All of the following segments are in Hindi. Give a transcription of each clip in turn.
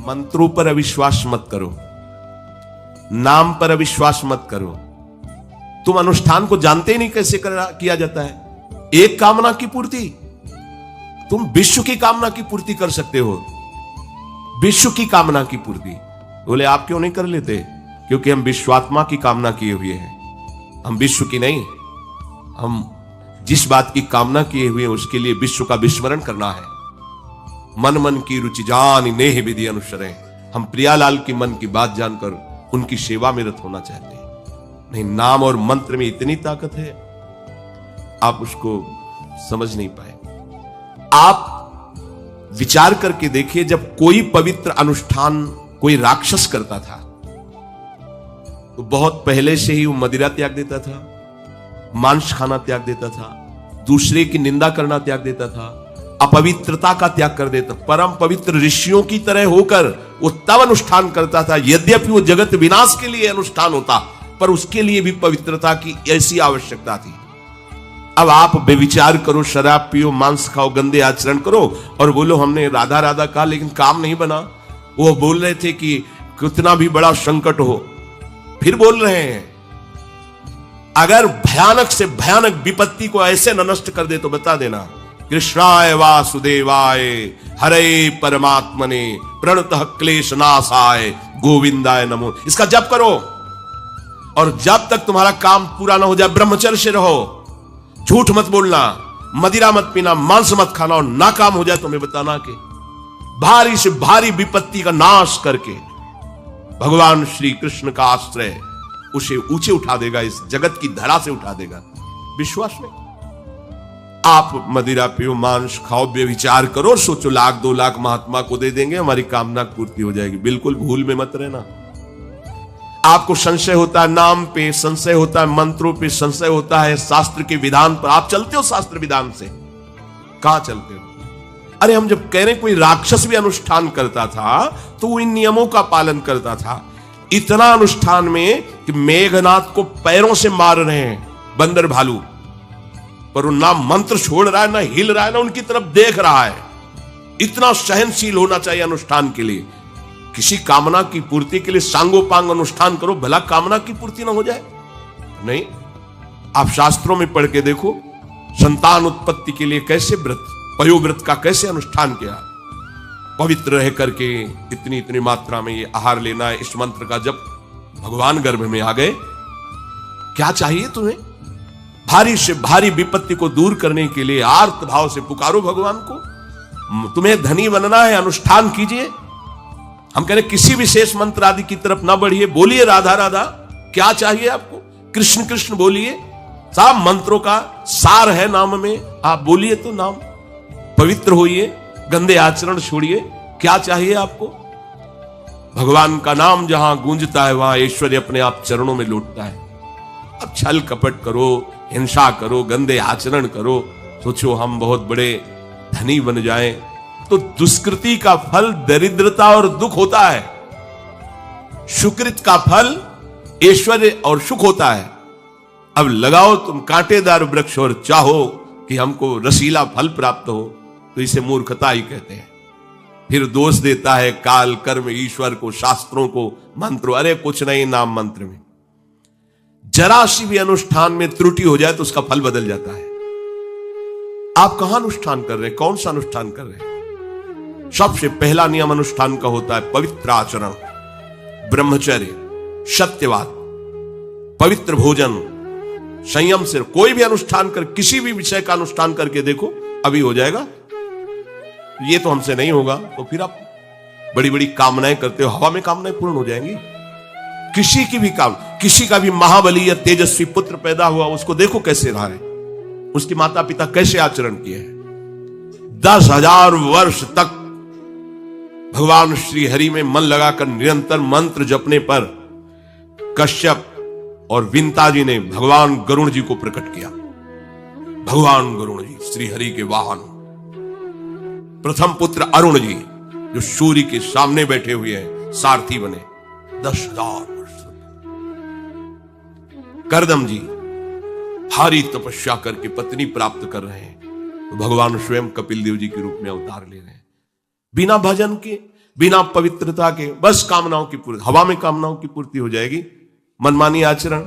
मंत्रों पर अविश्वास मत करो, नाम पर अविश्वास मत करो। तुम अनुष्ठान को जानते ही नहीं कैसे किया जाता है। एक कामना की पूर्ति, तुम विश्व की कामना की पूर्ति कर सकते हो, विश्व की कामना की पूर्ति। बोले आप क्यों नहीं कर लेते? क्योंकि हम विश्वात्मा की कामना किए हुए हैं, हम विश्व की नहीं। हम जिस बात की कामना किए हुए हैं उसके लिए विश्व का विस्मरण करना है। मन मन की रुचि जान नेह विधि अनुसरे। हम प्रियालाल की मन की बात जानकर उनकी सेवा में रत होना चाहते हैं। नहीं, नाम और मंत्र में इतनी ताकत है, आप उसको समझ नहीं पाए। आप विचार करके देखिए, जब कोई पवित्र अनुष्ठान कोई राक्षस करता था तो बहुत पहले से ही वो मदिरा त्याग देता था, मांस खाना त्याग देता था, दूसरे की निंदा करना त्याग देता था, अपवित्रता का त्याग कर देता। परम पवित्र ऋषियों की तरह होकर वो तब अनुष्ठान करता था। यद्यपि वो जगत विनाश के लिए अनुष्ठान होता, पर उसके लिए भी पवित्रता की ऐसी आवश्यकता थी। अब आप बेविचार करो, शराब पियो, मांस खाओ, गंदे आचरण करो और बोलो हमने राधा राधा कहा लेकिन काम नहीं बना। वो बोल रहे थे कि कितना भी बड़ा संकट हो, फिर बोल रहे हैं। अगर भयानक से भयानक विपत्ति को ऐसे न नष्ट कर दे तो बता देना, कृष्णाय वासुदेवाय हरे परमात्मने प्रणतः क्लेश नाशाय गोविंदाय नमो। इसका जप करो और जब तक तुम्हारा काम पूरा ना हो जाए ब्रह्मचर्य से रहो। झूठ मत बोलना, मदिरा मत पीना, मांस मत खाना, और नाकाम हो जाए तो मैं बताना कि भारी से भारी विपत्ति का नाश करके भगवान श्री कृष्ण का आश्रय उसे ऊंचे उठा देगा, इस जगत की धरा से उठा देगा। विश्वास में आप मदिरा पियो, मांस खाओ, बेविचार करो, सोचो 1 2 लाख महात्मा को दे देंगे, हमारी कामना पूर्ति हो जाएगी। बिल्कुल भूल में मत रहना। आपको संशय होता है नाम पे, संशय होता है मंत्रों पे, संशय होता है शास्त्र के विधान पर। आप चलते हो शास्त्र विधान से? कहां चलते हो? अरे हम जब कह रहे कोई राक्षस भी अनुष्ठान करता था तो वो इन नियमों का पालन करता था। इतना अनुष्ठान में कि मेघनाथ को पैरों से मार रहे हैं बंदर भालू, पर वो ना मंत्र छोड़ रहा है, ना हिल रहा है, ना उनकी तरफ देख रहा है। इतना सहनशील होना चाहिए अनुष्ठान के लिए। किसी कामना की पूर्ति के लिए सांगोपांग अनुष्ठान करो, भला कामना की पूर्ति ना हो जाए? नहीं, आप शास्त्रों में पढ़ के देखो, संतान उत्पत्ति के लिए कैसे व्रत, पयोव्रत का कैसे अनुष्ठान किया। पवित्र रह करके इतनी इतनी मात्रा में ये आहार लेना है, इस मंत्र का जब भगवान गर्भ में आ गए। क्या चाहिए तुम्हें? भारी से भारी विपत्ति को दूर करने के लिए आर्त भाव से पुकारो भगवान को। तुम्हें धनी बनना है, अनुष्ठान कीजिए। हम कह रहे किसी विशेष मंत्र आदि की तरफ ना बढ़िए, बोलिए राधा राधा। क्या चाहिए आपको? कृष्ण कृष्ण बोलिए। सब मंत्रों का सार है नाम में, आप बोलिए तो नाम। पवित्र होइए, गंदे आचरण छोड़िए। क्या चाहिए आपको? भगवान का नाम जहां गूंजता है वहां ऐश्वर्य अपने आप चरणों में लौटता है। अब छल कपट करो, हिंसा करो, गंदे आचरण करो, सोचो हम बहुत बड़े धनी बन जाएं, तो दुष्कृति का फल दरिद्रता और दुख होता है। सुकृत का फल ऐश्वर्य और सुख होता है। अब लगाओ तुम कांटेदार वृक्ष और चाहो कि हमको रसीला फल प्राप्त हो, तो इसे मूर्खता ही कहते हैं। फिर दोष देता है काल, कर्म, ईश्वर को, शास्त्रों को, मंत्रों। अरे कुछ नहीं, नाम मंत्र में जरा सी भी अनुष्ठान में त्रुटि हो जाए तो उसका फल बदल जाता है। आप कहां अनुष्ठान कर रहे हैं? कौन सा अनुष्ठान कर रहे हैं? सबसे पहला नियम अनुष्ठान का होता है पवित्र आचरण, ब्रह्मचर्य, सत्यवाद, पवित्र भोजन, संयम से। कोई भी अनुष्ठान कर, किसी भी विषय का अनुष्ठान करके देखो, अभी हो जाएगा। ये तो हमसे नहीं होगा, तो फिर आप बड़ी बड़ी कामनाएं करते हो, हवा में कामनाएं पूर्ण हो जाएंगी। किसी की भी किसी का भी महाबली या तेजस्वी पुत्र पैदा हुआ, उसको देखो कैसे रहा है, उसके माता पिता कैसे आचरण किए हैं। 10,000 वर्ष तक भगवान श्री हरि में मन लगाकर निरंतर मंत्र जपने पर कश्यप और विंता जी ने भगवान गरुण जी को प्रकट किया। भगवान गरुण जी श्री हरि के वाहन, प्रथम पुत्र अरुण जी जो सूर्य के सामने बैठे हुए हैं, सारथी बने 10,000 वर्ष। करदम जी भारी तपस्या करके पत्नी प्राप्त कर रहे हैं, तो भगवान स्वयं कपिल देव जी के रूप में अवतार ले रहे हैं। बिना भजन के बिना पवित्रता के बस कामनाओं की पूर्ति, हवा में कामनाओं की पूर्ति हो जाएगी। मनमानी आचरण,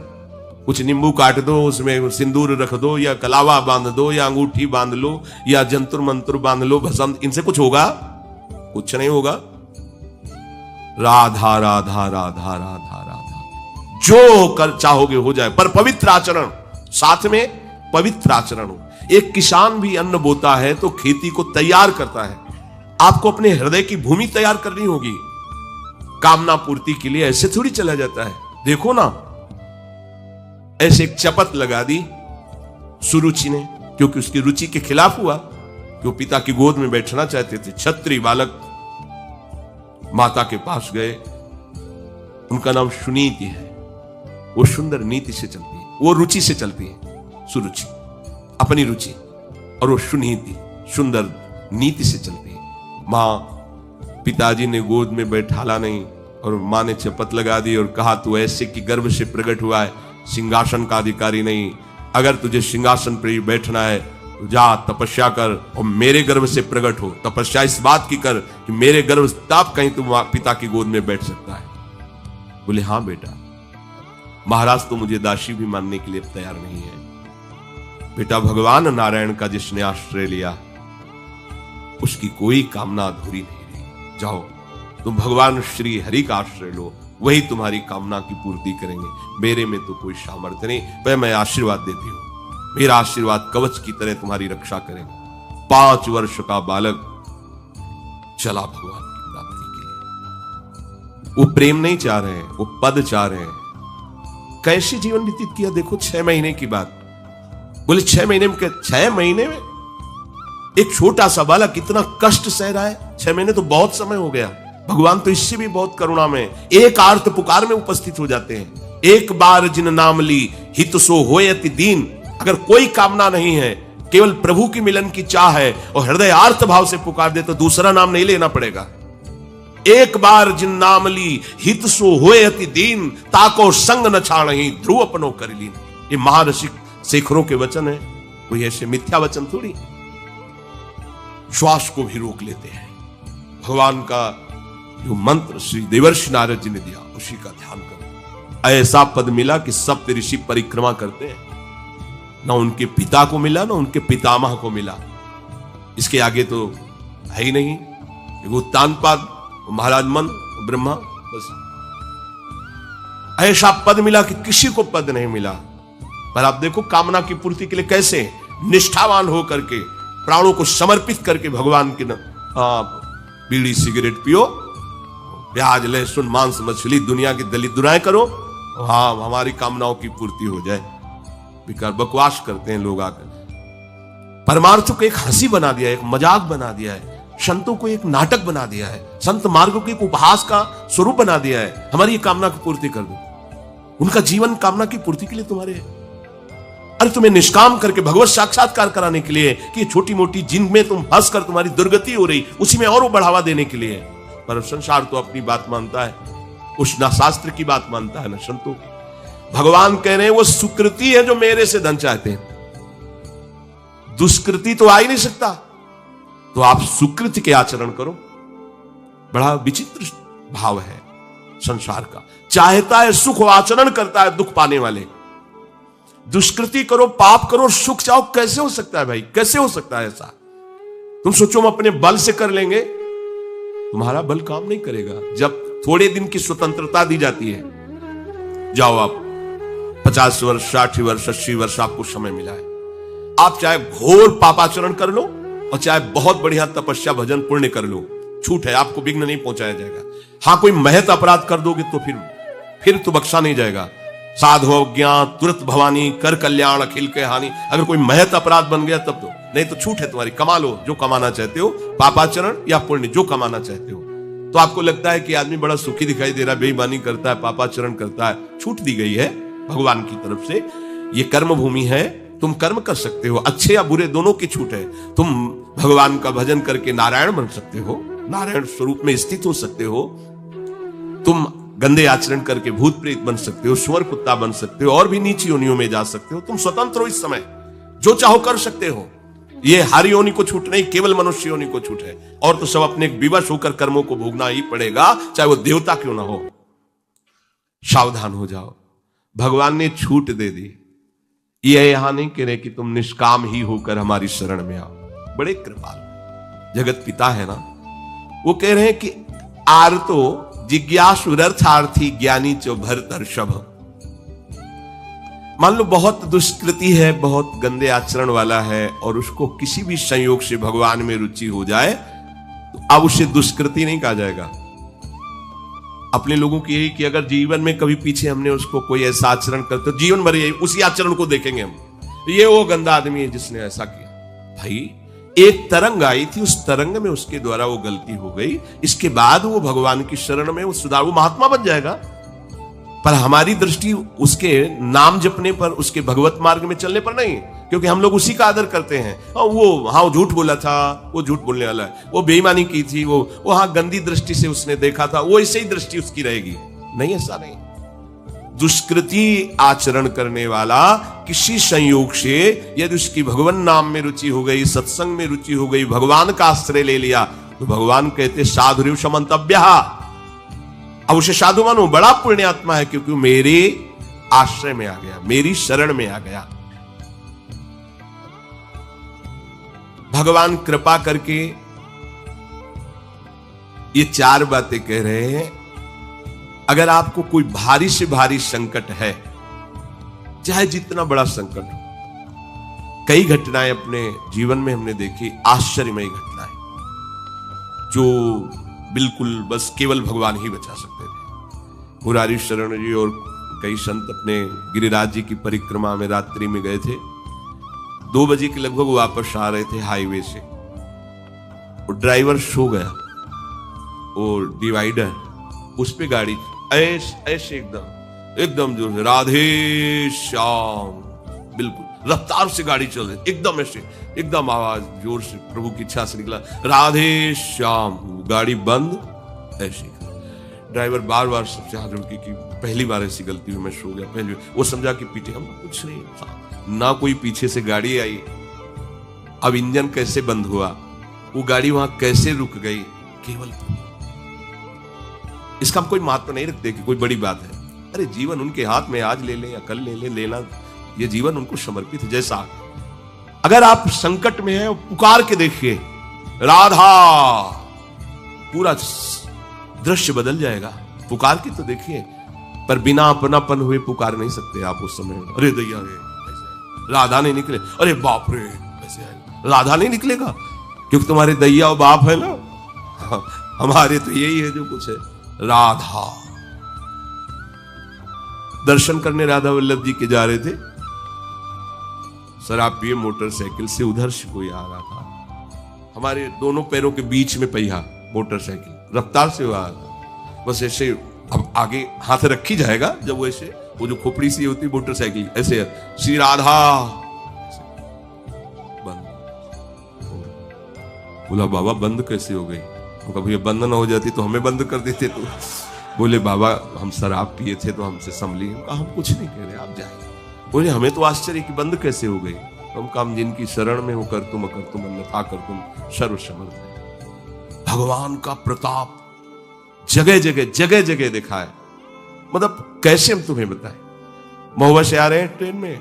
कुछ नींबू काट दो, उसमें सिंदूर रख दो, या कलावा बांध दो, या अंगूठी बांध लो, या जंतुर मंत्र बांध लो, भस्म, इनसे कुछ होगा? कुछ नहीं होगा। राधा राधा राधा राधा राधा, जो कर चाहोगे हो जाए, पर पवित्र आचरण, साथ में पवित्र आचरण हो। एक किसान भी अन्न बोता है तो खेती को तैयार करता है। आपको अपने हृदय की भूमि तैयार करनी होगी। कामना पूर्ति के लिए ऐसे थोड़ी चला जाता है। देखो ना, ऐसे एक चपत लगा दी सुरुचि ने, क्योंकि उसकी रुचि के खिलाफ हुआ कि वो पिता की गोद में बैठना चाहते थे। क्षत्रिय बालक माता के पास गए, उनका नाम सुनीति है। वो सुंदर नीति से चलती है, वो रुचि से चलती है, सुरुचि अपनी रुचि, और वो सुनीति सुंदर नीति से चलती है। मां, पिताजी ने गोद में बैठाला नहीं, और मां ने चपत लगा दी और कहा, तू ऐसे कि गर्भ से प्रकट हुआ है, सिंहासन का अधिकारी नहीं। अगर तुझे सिंहासन पर बैठना है तो जा तपस्या कर, और मेरे गर्भ से प्रकट हो। तपस्या इस बात की कर कि मेरे गर्भ तब कहीं तू पिता की गोद में बैठ सकता है। बोले, हां बेटा। महाराज तो मुझे दासी भी मानने के लिए तैयार नहीं है। बेटा, भगवान नारायण का जिसने आश्रय लिया उसकी कोई कामना अधूरी नहीं रही। जाओ, तुम भगवान श्री हरि का आश्रय लो, वही तुम्हारी कामना की पूर्ति करेंगे। मेरे में तो कोई सामर्थ्य नहीं, पर मैं आशीर्वाद देती हूं। मेरा आशीर्वाद कवच की तरह तुम्हारी रक्षा करेगा। 5 वर्ष का बालक चला भगवान की प्राप्ति के लिए। वो प्रेम नहीं चाह रहे हैं, वो पद चाह रहे हैं। कैसे जीवन व्यतीत किया देखो। 6 महीने की बात। बोले 6 महीने में? 6 महीने में एक छोटा सा बालक इतना कष्ट सह रहा है। 6 महीने तो बहुत समय हो गया। भगवान तो इससे भी बहुत करुणा में एक आर्त पुकार में उपस्थित हो जाते हैं। एक बार जिन नाम ली हित सो होयति दीन। अगर कोई कामना नहीं है, केवल प्रभु की मिलन की चाह है, और हृदय आर्त भाव से पुकार दे, तो दूसरा नाम नहीं लेना पड़ेगा। एक बार जिन नाम ली हित सो होयति दीन, ताको संग न छाणहि ध्रुव अपनो कर लीन। ये महारसिक शेखरों के वचन है, कोई ऐसे मिथ्या वचन थोड़ी। श्वास को भी रोक लेते हैं। भगवान का जो मंत्र श्री देवर्षि नारद जी ने दिया, उसी का ध्यान करो। ऐसा पद मिला कि सप्त ऋषि परिक्रमा करते हैं। ना उनके पिता को मिला, ना उनके पितामह को मिला। इसके आगे तो है ही नहीं। उत्तानपाद, महाराज मन, ब्रह्मा, बस ऐसा पद मिला कि किसी को पद नहीं मिला। पर आप देखो, कामना की पूर्ति के लिए कैसे निष्ठावान होकर के, प्राणों को समर्पित करके भगवान के बीड़ी सिगरेट पियो, प्याज लहसुन मांस मछली दुनिया की दलित दुराएं करो, हाँ हमारी कामनाओं की पूर्ति हो जाए। बेकार बकवास करते हैं लोग आकर। परमार्थ को एक हंसी बना दिया है, एक मजाक बना दिया है। संतों को एक नाटक बना दिया है। संत मार्ग को एक उपहास का स्वरूप बना दिया है। हमारी ये कामना की पूर्ति कर दो। उनका जीवन कामना की पूर्ति के लिए तुम्हारे है। अरे तुम्हें निष्काम करके भगवत साक्षात्कार कराने के लिए कि छोटी मोटी जिनमें तुम फंस कर तुम्हारी दुर्गति हो रही, उसी में और वो बढ़ावा देने के लिए। पर संसार तो अपनी बात मानता है, उस ना शास्त्र की बात मानता है, ना संतों की। भगवान कह रहे हैं वो सुकृति है जो मेरे से धन चाहते हैं। दुष्कृति तो आ ही नहीं सकता, तो आप सुकृति के आचरण करो। बड़ा विचित्र भाव है संसार का। चाहता है सुख, आचरण करता है दुख पाने वाले। दुष्कृति करो, पाप करो, सुख चाहो, कैसे हो सकता है भाई? कैसे हो सकता है ऐसा? तुम सोचो हम अपने बल से कर लेंगे, तुम्हारा बल काम नहीं करेगा। जब थोड़े दिन की स्वतंत्रता दी जाती है, जाओ आप 50 वर्ष 60 वर्ष 80 वर्ष आपको समय मिला है, आप चाहे घोर पापाचरण कर लो और चाहे बहुत बढ़िया तपस्या भजन पुण्य कर लो, छूट है, आपको विघ्न नहीं पहुंचाया जाएगा। हाँ, कोई महत अपराध कर दोगे तो फिर तो बख्शा नहीं जाएगा। साधु ज्ञान तुरंत भवानी कर कल्याण अखिल के हानि। अगर कोई महत अपराध बन गया तब तो, नहीं तो छूट है तुम्हारी, कमा लो जो कमाना चाहते हो, पापाचरण या पुण्य जो कमाना चाहते हो। तो आपको लगता है कि आदमी बड़ा सुखी दिखाई दे रहा है, बेईमानी करता है, पापाचरण करता है, छूट दी गई है भगवान की तरफ से। ये कर्म भूमि है, तुम कर्म कर सकते हो, अच्छे या बुरे दोनों की छूट है। तुम भगवान का भजन करके नारायण बन सकते हो, नारायण स्वरूप में स्थित हो सकते हो। तुम गंदे आचरण करके भूत प्रेत बन सकते हो, सुअर कुत्ता बन सकते हो, और भी नीची योनियों में जा सकते हो। तुम स्वतंत्र हो, इस समय जो चाहो कर सकते हो। ये हर योनि को छूट नहीं, केवल मनुष्य योनि को छूट है। और तो सब अपने विवश होकर कर्मों को भोगना ही पड़ेगा, चाहे वो देवता क्यों ना हो। सावधान हो जाओ, भगवान ने छूट दे दी। ये यहां नहीं कह रहे कि तुम निष्काम ही होकर हमारी शरण में आओ। बड़े कृपाल जगत पिता है ना, वो कह रहे हैं कि आर्तो जिज्ञासुरर्थार्थी ज्ञानी चो भरतर्षभ। मान लो बहुत दुष्कृति है, बहुत गंदे आचरण वाला है, और उसको किसी भी संयोग से भगवान में रुचि हो जाए तो अब उसे दुष्कृति नहीं कहा जाएगा। अपने लोगों की यही कि अगर जीवन में कभी पीछे हमने उसको कोई ऐसा आचरण करते तो जीवन भर यही उसी आचरण को देखेंगे हम, ये वो गंदा आदमी है जिसने ऐसा किया। भाई एक तरंग आई थी, उस तरंग में उसके द्वारा वो गलती हो गई, इसके बाद वो भगवान की शरण में वो सुधार, वो महात्मा बन जाएगा। पर हमारी दृष्टि उसके नाम जपने पर, उसके भगवत मार्ग में चलने पर नहीं, क्योंकि हम लोग उसी का आदर करते हैं। वो झूठ बोला था, वो झूठ बोलने वाला है, वो बेईमानी की थी, वो हाँ गंदी दृष्टि से उसने देखा था, वो ऐसे ही दृष्टि उसकी रहेगी। नहीं, ऐसा नहीं। दुष्कृति आचरण करने वाला किसी संयोग से यदि उसकी भगवान नाम में रुचि हो गई, सत्संग में रुचि हो गई, भगवान का आश्रय ले लिया, तो भगवान कहते साधुरेव समंतव्यः। अब उसे साधु मानो, बड़ा पुण्यात्मा है, क्योंकि मेरे आश्रय में आ गया, मेरी शरण में आ गया। भगवान कृपा करके ये चार बातें कह रहे हैं। अगर आपको कोई भारी से भारी संकट है, चाहे जितना बड़ा संकट हो, कई घटनाएं अपने जीवन में हमने देखी, आश्चर्यमयी घटनाएं, जो बिल्कुल बस केवल भगवान ही बचा सकते थे। मुरारी शरण जी और कई संत अपने गिरिराज जी की परिक्रमा में रात्रि में गए थे। 2 बजे के लगभग वापस आ रहे थे हाईवे से, और ड्राइवर सो गया, और डिवाइडर उस पे गाड़ी ऐसे एकदम जो है राधे श्याम, बिल्कुल रफ्तार से गाड़ी चल रही, एकदम ऐसे, एकदम आवाज जोर से प्रभु की इच्छा से निकला, राधे श्याम। गाड़ी बंद, ऐसे ड्राइवर बार बार सबसे हाथ जोड़ के कि पहली बार ऐसी गलती हुई, मैं सो गया पहले। वो समझा कि पीछे हम कुछ नहीं, ना कोई पीछे से गाड़ी आई। अब इंजन कैसे बंद हुआ, वो गाड़ी वहां कैसे रुक गई, केवल इसका हम कोई महत्व नहीं रखते कि कोई बड़ी बात है। अरे जीवन उनके हाथ में, आज ले ले या कल ले ले, लेना ये जीवन उनको समर्पित है। जैसा अगर आप संकट में हैं, पुकार के देखिए राधा, पूरा दृश्य बदल जाएगा। पुकार के तो देखिए, पर बिना अपनापन हुए पुकार नहीं सकते आप उस समय। अरे दैया रे, राधा नहीं निकले, अरे बाप रे, ऐसे राधा नहीं निकलेगा क्योंकि तुम्हारे दैया और बाप है ना। हमारे तो यही है जो कुछ है, राधा। दर्शन करने राधा वल्लभ जी के जा रहे थे, शराब पिए मोटरसाइकिल से उधर से कोई आ रहा था, हमारे दोनों पैरों के बीच में पहिया मोटरसाइकिल रफ्तार से आ रहा, बस ऐसे। अब आगे हाथ रखी जाएगा जब वो ऐसे, वो जो खोपड़ी सी होती मोटरसाइकिल ऐसे, श्री राधा, बंद। बोला बाबा बंद कैसे हो गई? कभी बंद ना हो जाती तो हमें बंद कर देते। तो बोले बाबा हम शराब पिए थे तो हमसे संभली। हम कुछ नहीं कह रहे, आप जाइए। बोले हमें तो आश्चर्य कि बंद कैसे हो गई। हम काम जिनकी शरण में हो कर तुम अन्यथा कर तुम सर्वसमर्थ है। भगवान का प्रताप जगह जगह दिखा है। मतलब कैसे हम तुम्हें बताएं। महुआ से आ रहे हैं ट्रेन में,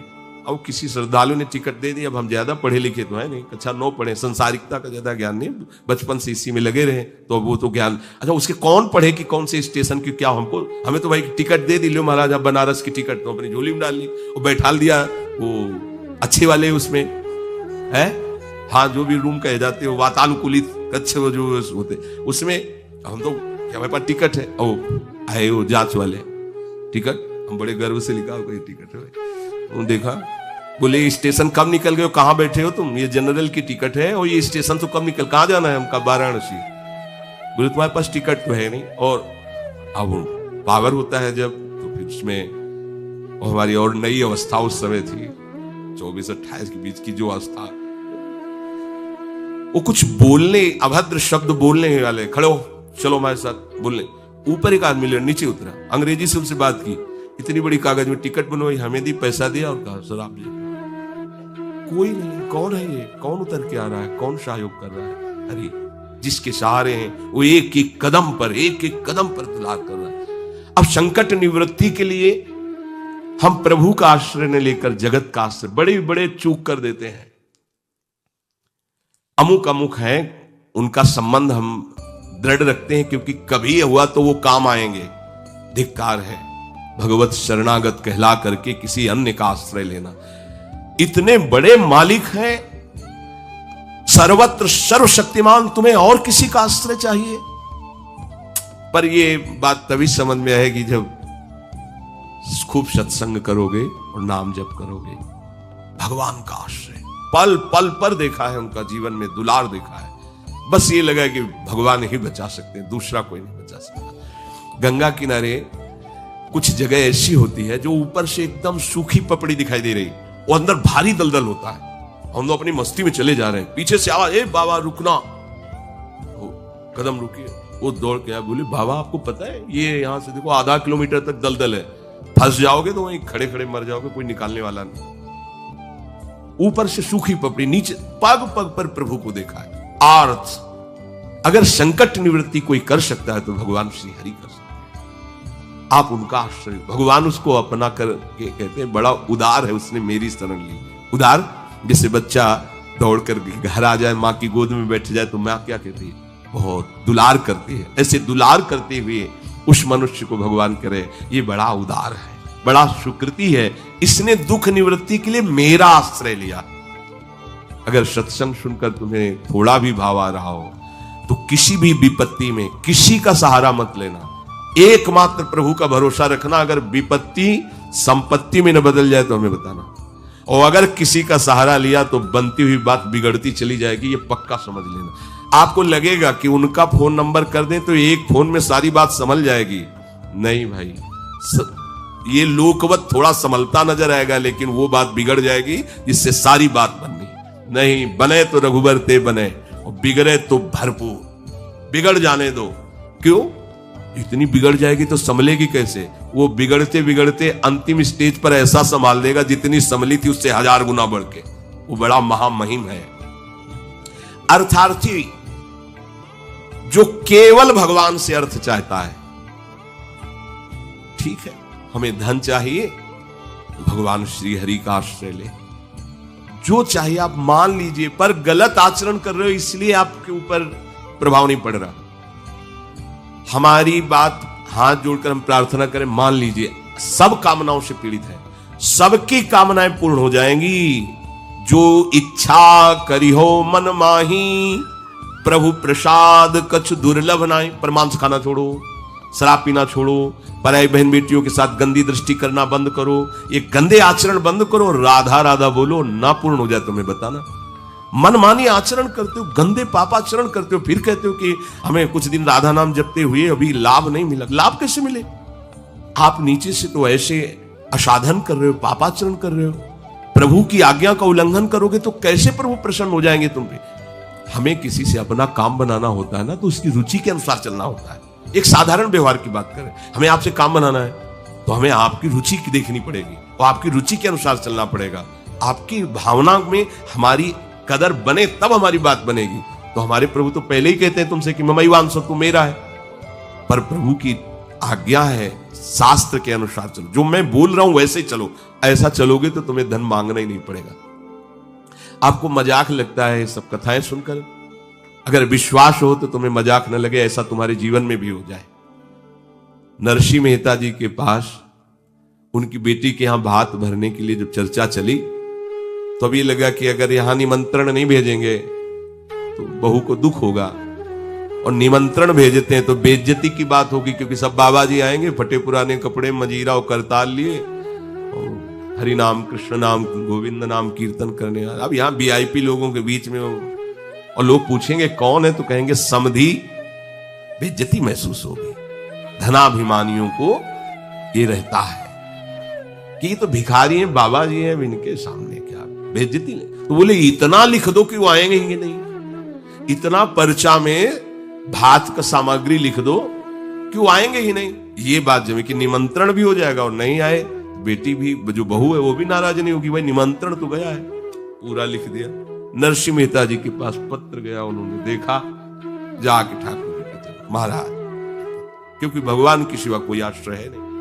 अब किसी श्रद्धालु ने टिकट दे दी। अब हम ज्यादा पढ़े लिखे तो है नहीं, कक्षा 9 पढ़े, संसारिकता का ज्यादा ज्ञान नहीं, बचपन से इसी में लगे रहे, तो वो तो ज्ञान। अच्छा उसके कौन पढ़े कि कौन से स्टेशन की क्या, हमें तो भाई टिकट दे दी, लो महाराज अब बनारस की टिकट, तो अपनी झोली में डाल ली और बैठा दिया वो अच्छे वाले उसमें है। हाँ जो भी रूम कहे जाते हो वातानुकूलित कच्छ वो जो होते उसमें, हम तो क्या हमारे पास टिकट है, ओ आए वो जांच वाले टिकट, हम बड़े गर्व से लिखा कोई टिकट है। देखा, बोले स्टेशन कब निकल गए हो, कहां बैठे हो तुम? ये जनरल की टिकट है और ये स्टेशन तो कब निकल, कहां जाना है हमका? वाराणसी। बोले तुम्हारे पास टिकट तो है नहीं। और अब पावर होता है जब, तो फिर उसमें हमारी और नई अवस्था उस समय थी 24-28 के बीच की जो अवस्था, वो कुछ बोलने, अभद्र शब्द बोलने वाले खड़े हो, चलो हमारे साथ बोलने। ऊपर एक आदमी ले नीचे उतरा, अंग्रेजी से उनसे बात की, इतनी बड़ी कागज में टिकट बनवाई, हमें दी, पैसा दिया और कहा सर आप जी। कोई नहीं, कौन है ये, कौन उतर के आ रहा है, कौन सहयोग कर रहा है? अरे जिसके सहारे हैं वो एक एक कदम पर दुलार कर रहा है। अब संकट निवृत्ति के लिए हम प्रभु का आश्रय न लेकर जगत का आश्रय बड़े बड़े चूक कर देते हैं। अमुक अमुक है, उनका संबंध हम दृढ़ रखते हैं क्योंकि कभी हुआ तो वो काम आएंगे। धिक्कार है भगवत शरणागत कहला करके किसी अन्य का आश्रय लेना। इतने बड़े मालिक हैं, सर्वत्र सर्वशक्तिमान, तुम्हें और किसी का आश्रय चाहिए? पर ये बात तभी समझ में आएगी जब खूब सत्संग करोगे और नाम जप करोगे। भगवान का आश्रय पल पल पर देखा है, उनका जीवन में दुलार देखा है। बस ये लगा कि भगवान ही बचा सकते हैं, दूसरा कोई नहीं बचा सकता। गंगा किनारे कुछ जगह ऐसी होती है जो ऊपर से एकदम सूखी पपड़ी दिखाई दे रही, वो अंदर भारी दलदल होता है। हम लोग अपनी मस्ती में चले जा रहे हैं, पीछे से आवाज, ए बाबा रुकना, कदम रुकिए। वो दौड़ के आया, बोले बाबा आपको पता है ये यहां से देखो आधा किलोमीटर तक दलदल है, फंस जाओगे तो वहीं खड़े खड़े मर जाओगे, कोई निकालने वाला नहीं। ऊपर से सूखी पपड़ी, नीचे पग पग पर प्रभु को देखा है। अर्थ अगर संकट निवृत्ति कोई कर सकता है तो भगवान श्री हरि कर सकते हैं। आप उनका आश्रय, भगवान उसको अपना कर के कहते हैं बड़ा उदार है, उसने मेरी शरण ली। उदार जैसे बच्चा दौड़ कर घर आ जाए, माँ की गोद में बैठ जाए तो माँ क्या कहती है, बहुत दुलार करती है। ऐसे दुलार करते हुए उस मनुष्य को भगवान करे ये बड़ा उदार है, बड़ा सुकृति है, इसने दुख निवृत्ति के लिए मेरा आश्रय लिया। अगर सत्संग सुनकर तुम्हें थोड़ा भी भाव आ रहा हो तो किसी भी विपत्ति में किसी का सहारा मत लेना, एकमात्र प्रभु का भरोसा रखना। अगर विपत्ति संपत्ति में न बदल जाए तो हमें बताना, और अगर किसी का सहारा लिया तो बनती हुई बात बिगड़ती चली जाएगी, ये पक्का समझ लेना। आपको लगेगा कि उनका फोन नंबर कर दें तो एक फोन में सारी बात संभल जाएगी, नहीं भाई, ये लोकवत थोड़ा संभलता नजर आएगा, लेकिन वो बात बिगड़ जाएगी जिससे सारी बात बननी नहीं। बने तो रघुबर ते बने और बिगड़े तो भरपूर, बिगड़ जाने दो। क्यों? इतनी बिगड़ जाएगी तो संभलेगी कैसे? वो बिगड़ते बिगड़ते अंतिम स्टेज पर ऐसा संभाल देगा जितनी संभली थी उससे 1000 गुना बढ़ के। वो बड़ा महामहिम है। अर्थार्थी जो केवल भगवान से अर्थ चाहता है, ठीक है, हमें धन चाहिए, भगवान श्री हरि का आश्रय ले। जो चाहिए आप मान लीजिए, पर गलत आचरण कर रहे हो इसलिए आपके ऊपर प्रभाव नहीं पड़ रहा। हमारी बात हाथ जोड़कर हम प्रार्थना करें, मान लीजिए सब कामनाओं से पीड़ित है, सबकी कामनाएं पूर्ण हो जाएंगी। जो इच्छा करी हो मन माही, प्रभु प्रसाद कछ दुर्लभ नाई। पर मांस खाना छोड़ो, शराब पीना छोड़ो, पराई बहन बेटियों के साथ गंदी दृष्टि करना बंद करो, ये गंदे आचरण बंद करो, राधा राधा बोलो, ना पूर्ण हो जाए तो हमें बताना। मनमानी आचरण करते हो, गंदे पापाचरण करते हो, फिर कहते हो कि हमें कुछ दिन राधा नाम जपते हुए अभी लाभ नहीं मिला। लाभ कैसे मिले? आप नीचे से तो ऐसे असाधन कर रहे हो, पापाचरण कर रहे हो, प्रभु की आज्ञा का उल्लंघन करोगे तो कैसे प्रभु प्रसन्न हो जाएंगे तुम पे? हमें किसी से अपना काम बनाना होता है ना, तो उसकी रुचि के अनुसार चलना होता है। एक साधारण व्यवहार की बात करें, हमें आपसे काम बनाना है तो हमें आपकी रुचि की देखनी पड़ेगी और आपकी रुचि के अनुसार चलना पड़ेगा। आपकी भावना में हमारी कदर बने तब हमारी बात बनेगी। तो हमारे प्रभु तो पहले ही कहते हैं तुमसे कि ममैवांसो, तू मेरा है। पर प्रभु की आज्ञा है शास्त्र के अनुसार चलो, जो मैं बोल रहा हूं वैसे ही चलो। ऐसा चलोगे तो तुम्हें धन मांगना ही नहीं पड़ेगा। आपको मजाक लगता है सब कथाएं सुनकर, अगर विश्वास हो तो तुम्हें मजाक न लगे, ऐसा तुम्हारे जीवन में भी हो जाए। नरसिंह मेहता जी के पास उनकी बेटी के यहां भात भरने के लिए जब चर्चा चली तो अभी लगा कि अगर यहां निमंत्रण नहीं भेजेंगे तो बहू को दुख होगा, और निमंत्रण भेजते हैं तो बेइज्जती की बात होगी, क्योंकि सब बाबा जी आएंगे फटे पुराने कपड़े, मजीरा और करताल लिए और हरि नाम कृष्ण नाम गोविंद नाम कीर्तन करने। अब यहाँ वीआईपी लोगों के बीच में और लोग पूछेंगे कौन है तो कहेंगे समधी, बेइज्जती महसूस होगी। धनाभिमानियों को ये रहता है कि ये तो भिखारी हैं, बाबा जी हैं, इनके सामने क्या बेइज्जती नहीं। तो बोले इतना लिख दो कि वो आएंगे ही नहीं, इतना पर्चा में भात का सामग्री लिख दो कि वो आएंगे ही नहीं। ये बात जमे कि निमंत्रण भी हो जाएगा और नहीं आए, बेटी भी जो बहू है वो भी नाराज नहीं होगी, भाई निमंत्रण तो गया है, पूरा लिख दिया। नरसिंह मेहता जी के पास पत्र गया, उन्होंने देखा, जाके ठाकुर जी के चरण, महाराज, क्योंकि भगवान के सिवा कोई आश्रय है नहीं,